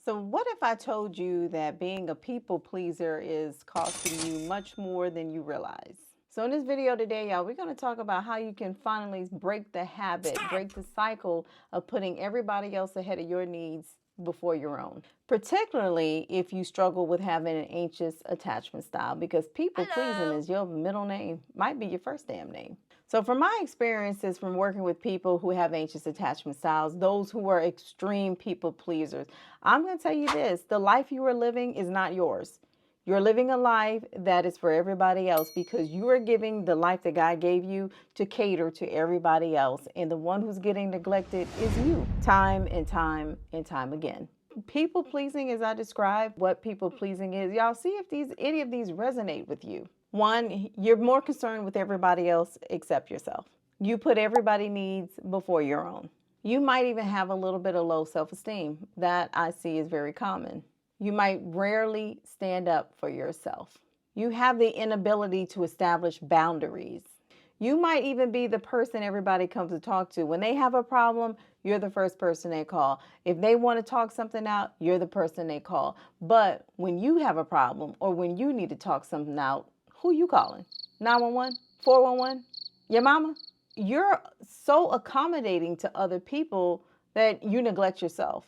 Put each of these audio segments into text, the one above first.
So, what if I told you that being a people pleaser is costing you much more than you realize? So, in this video today, y'all, we're going to talk about how you can finally break the habit, break the cycle of putting everybody else ahead of your needs before your own. Particularly if you struggle with having an anxious attachment style, because people pleasing is your middle name, might be your first damn name. So, from my experiences from working with people who have anxious attachment styles, those who are extreme people pleasers, I'm going to tell you this: the life you are living is not yours. You're living a life that is for everybody else because you are giving the life that God gave you to cater to everybody else. And the one who's getting neglected is you, time and time and time again. People pleasing, as I described what people pleasing is, y'all see if any of these resonate with you. One, you're more concerned with everybody else except yourself. You put everybody's needs before your own. You might even have a little bit of low self-esteem. That I see is very common. You might rarely stand up for yourself. You have the inability to establish boundaries. You might even be the person everybody comes to talk to. When they have a problem, you're the first person they call. If they want to talk something out, you're the person they call. But when you have a problem or when you need to talk something out, who you calling? 911? 411? Your mama? You're so accommodating to other people that you neglect yourself.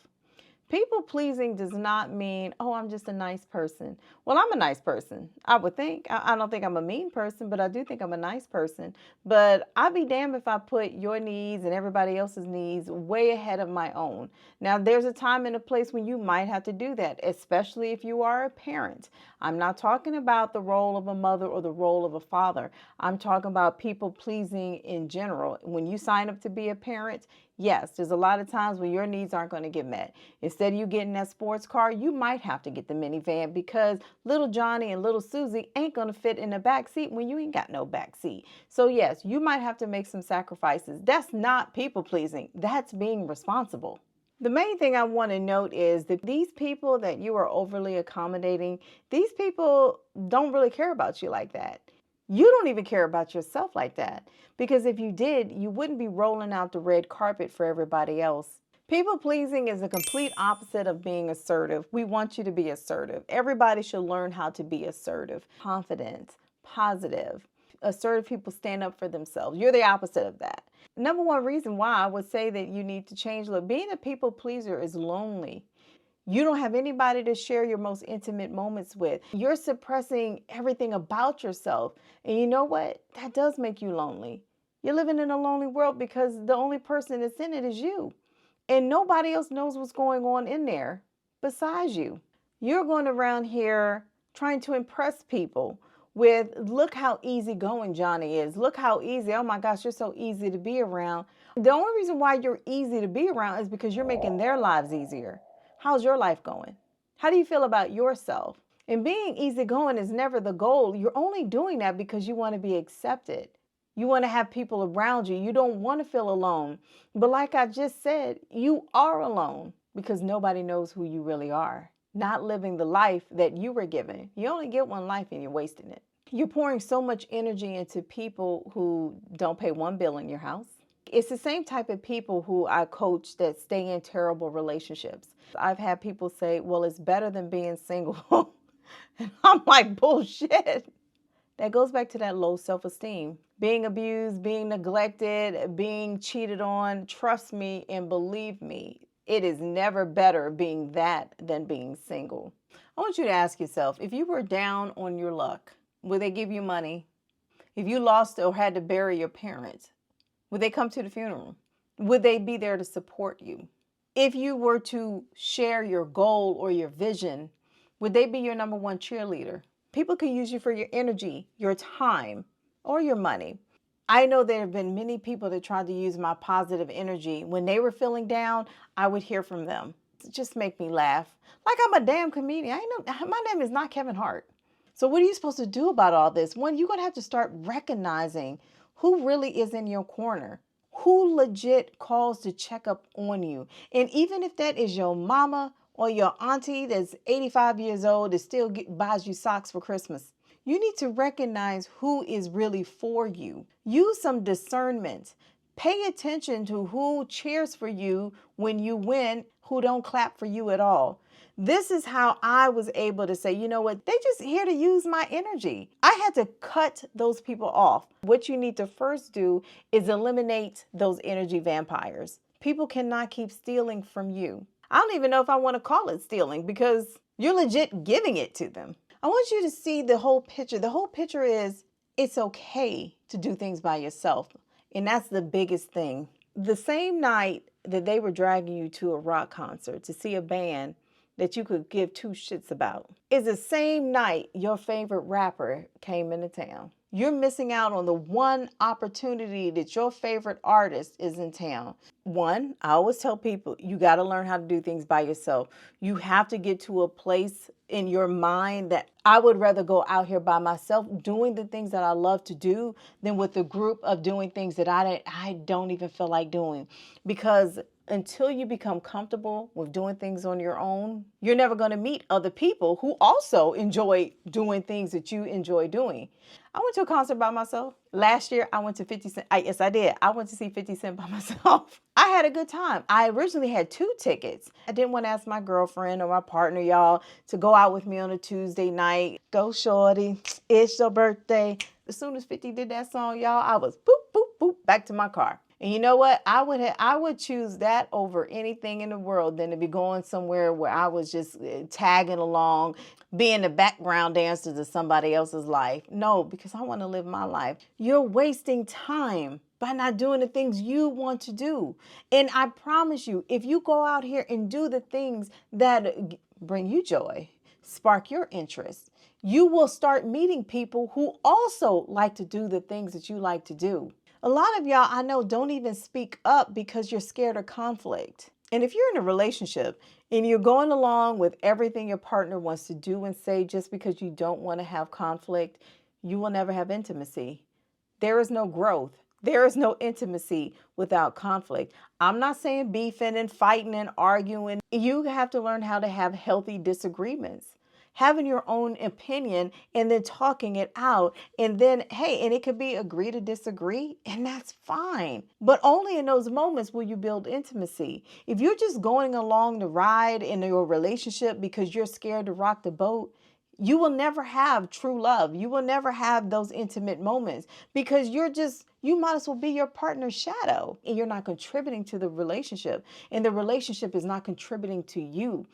People pleasing does not mean, oh, I'm just a nice person. Well, I'm a nice person, I would think. I don't think I'm a mean person, but I do think I'm a nice person. But I'd be damned if I put your needs and everybody else's needs way ahead of my own. Now, there's a time and a place when you might have to do that, especially if you are a parent. I'm not talking about the role of a mother or the role of a father. I'm talking about people pleasing in general. When you sign up to be a parent, yes, there's a lot of times when your needs aren't going to get met. Instead of you getting that sports car, you might have to get the minivan because little Johnny and little Susie ain't going to fit in the back seat when you ain't got no back seat. So yes, you might have to make some sacrifices. That's not people pleasing. That's being responsible. The main thing I want to note is that these people that you are overly accommodating, these people don't really care about you like that. You don't even care about yourself like that, because if you did, you wouldn't be rolling out the red carpet for everybody else. People pleasing is the complete opposite of being assertive. We want you to be assertive. Everybody should learn how to be assertive, confident, positive. Assertive people stand up for themselves. You're the opposite of that. Number one reason why I would say that you need to change, look, being a people pleaser is lonely. You don't have anybody to share your most intimate moments with. You're suppressing everything about yourself. And you know what? That does make you lonely. You're living in a lonely world because the only person that's in it is you. And nobody else knows what's going on in there besides you. You're going around here trying to impress people with, look how easygoing Johnny is. Look how easy. Oh my gosh, you're so easy to be around. The only reason why you're easy to be around is because you're making their lives easier. How's your life going? How do you feel about yourself? And being easygoing is never the goal. You're only doing that because you want to be accepted. You want to have people around you. You don't want to feel alone. But like I just said, you are alone because nobody knows who you really are. Not living the life that you were given. You only get one life and you're wasting it. You're pouring so much energy into people who don't pay one bill in your house. It's the same type of people who I coach that stay in terrible relationships. I've had people say, well, it's better than being single. And I'm like, bullshit. That goes back to that low self-esteem. Being abused, being neglected, being cheated on. Trust me and believe me, it is never better being that than being single. I want you to ask yourself, if you were down on your luck, would they give you money? If you lost or had to bury your parents, would they come to the funeral? Would they be there to support you? If you were to share your goal or your vision, would they be your number one cheerleader? People can use you for your energy, your time, or your money. I know there have been many people that tried to use my positive energy. When they were feeling down, I would hear from them. It just make me laugh. Like I'm a damn comedian. My name is not Kevin Hart. So what are you supposed to do about all this? One, you're going to have to start recognizing who really is in your corner. Who legit calls to check up on you. And even if that is your mama or your auntie that's 85 years old that still buys you socks for Christmas, you need to recognize who is really for you. Use some discernment. Pay attention to who cheers for you when you win, who don't clap for you at all. This is how I was able to say, you know what, they just here to use my energy. I had to cut those people off. What you need to first do is eliminate those energy vampires. People cannot keep stealing from you. I don't even know if I want to call it stealing because you're legit giving it to them. I want you to see the whole picture. The whole picture is it's okay to do things by yourself. And that's the biggest thing. The same night that they were dragging you to a rock concert to see a band that you could give two shits about is the same night your favorite rapper came into town. You're missing out on the one opportunity that your favorite artist is in town. One, I always tell people, you got to learn how to do things by yourself. You have to get to a place in your mind that I would rather go out here by myself doing the things that I love to do than with a group of doing things that I don't even feel like doing. Because until you become comfortable with doing things on your own, you're never going to meet other people who also enjoy doing things that you enjoy doing. I went to a concert by myself. Last year, I went to 50 Cent. Yes, I did. I went to see 50 Cent by myself. I had a good time. I originally had 2 tickets. I didn't want to ask my girlfriend or my partner, y'all, to go out with me on a Tuesday night. Go shorty, it's your birthday. As soon as 50 did that song, y'all, I was boop, boop, boop, back to my car. And you know what? I would choose that over anything in the world than to be going somewhere where I was just tagging along, being the background dancer to somebody else's life. No, because I want to live my life. You're wasting time by not doing the things you want to do. And I promise you, if you go out here and do the things that bring you joy, spark your interest, you will start meeting people who also like to do the things that you like to do. A lot of y'all I know don't even speak up because you're scared of conflict. And if you're in a relationship and you're going along with everything your partner wants to do and say just because you don't want to have conflict, you will never have intimacy. There is no growth. There is no intimacy without conflict. I'm not saying beefing and fighting and arguing. You have to learn how to have healthy disagreements. Having your own opinion and then talking it out, and then, hey, and it could be agree to disagree, and that's fine. But only in those moments will you build intimacy. If you're just going along the ride in your relationship because you're scared to rock the boat, you will never have true love. You will never have those intimate moments because you might as well be your partner's shadow, and you're not contributing to the relationship, and the relationship is not contributing to you.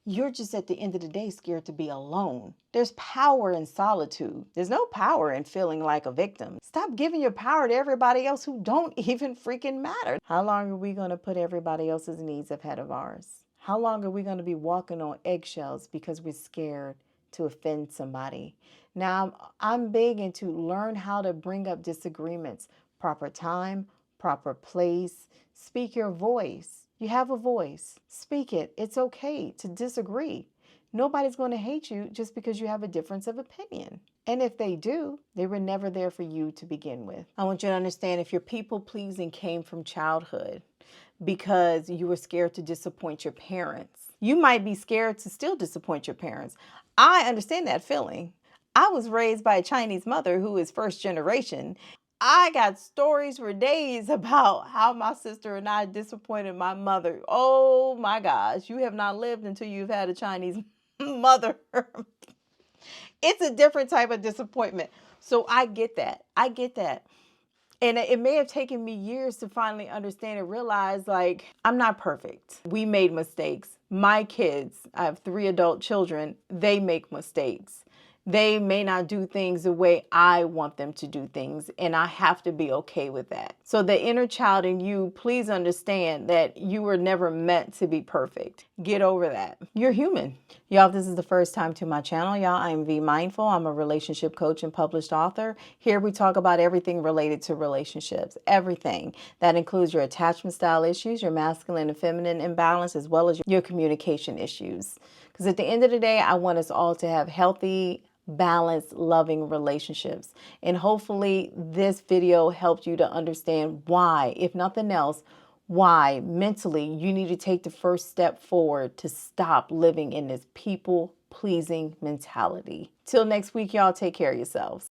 You're just at the end of the day scared to be alone. There's power in solitude. There's no power in feeling like a victim. Stop giving your power to everybody else who don't even freaking matter. How long are we going to put everybody else's needs ahead of ours? How long are we going to be walking on eggshells because we're scared to offend somebody? Now, I'm big into learn how to bring up disagreements. Proper time, proper place. Speak your voice. You have a voice. Speak it. It's okay to disagree. Nobody's going to hate you just because you have a difference of opinion. And if they do, they were never there for you to begin with. I want you to understand if your people pleasing came from childhood because you were scared to disappoint your parents, you might be scared to still disappoint your parents. I understand that feeling. I was raised by a Chinese mother who is first generation. I got stories for days about how my sister and I disappointed my mother. Oh my gosh, you have not lived until you've had a Chinese mother. It's a different type of disappointment. So I get that. I get that. And it may have taken me years to finally understand and realize, like, I'm not perfect. We made mistakes. My kids, I have 3 adult children, they make mistakes. They may not do things the way I want them to do things, and I have to be okay with that. So the inner child in you, please understand that you were never meant to be perfect. Get over that. You're human. Y'all, if this is the first time to my channel, y'all, I'm VEE Mindful. I'm a relationship coach and published author. Here we talk about everything related to relationships, everything. That includes your attachment style issues, your masculine and feminine imbalance, as well as your communication issues. Because at the end of the day, I want us all to have healthy, balanced, loving relationships. And hopefully this video helped you to understand why, if nothing else, why mentally you need to take the first step forward to stop living in this people-pleasing mentality. Till next week, y'all, take care of yourselves.